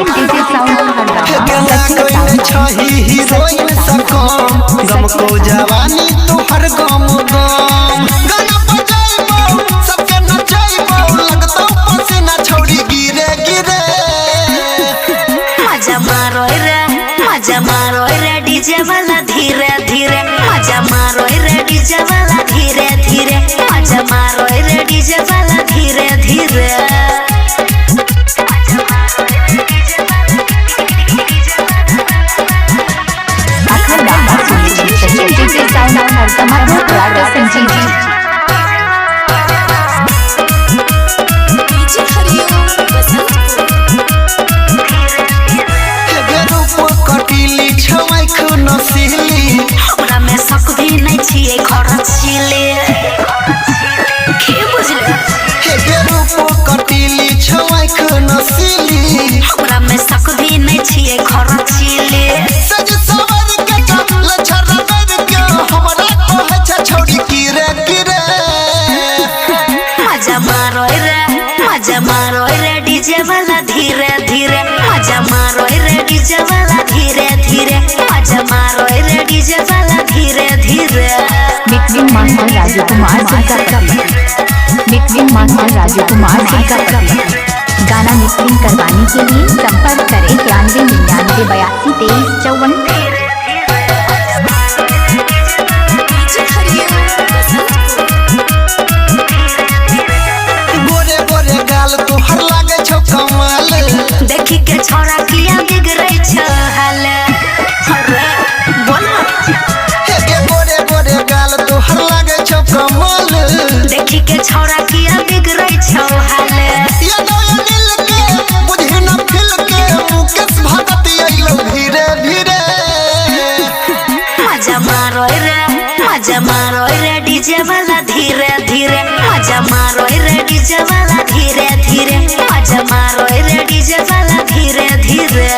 DJ sound छही heroine सकम गम को जवानी तोहर गम गम गाना बजाइबो सबके नचाइबो लगतो पसीना छोड़ी गिरे गिरे मजा मारो रे डीजे वाला धीरे धीरे मजा मारो रे डीजे वाला धीरे धीरे मजा मारो रे डीजे वाला धीरे धीरे डीजे साउंड हर कमर राजा संजीव हमरा में शक भी नहीं छिए खरचिले के बुझले हे रूप कटिली छवाइख नसीली हमरा में शक भी नहीं छिए खरचिले सज सवर के लछर कर के हमरा कहे छ छोड़ी गिरे गिरे मजा मारो रे डीजे वाला धीरे धीरे मजा मारो रे डीजे वाला धीरे धीरे मजा मारो रे डीजे वाला धीरे धीरे मिक्सिंग मास्टर राजकुमार गाना मिक्सिंग करवाने के लिए संपर्क करें 91 गोरे गोरे गाल तोहर लागे छौ कमाल देखी के छोरा किया बिगड़ै छ हाल अरे बोल हे गोरे गोरे गाल तोहर लागे छौ कमाल देखी के छोरा किया बिगड़ै छ हाल या नया दिल के बुझे न फिल के मुकेश भगत आइलो धीरे धीरे मजा मारो रे डीजे वाला धीरे धीरे मजा मारो रे डीजे वाला धीरे धीरे मजा मारो रे डीजे वाला धीरे धीरे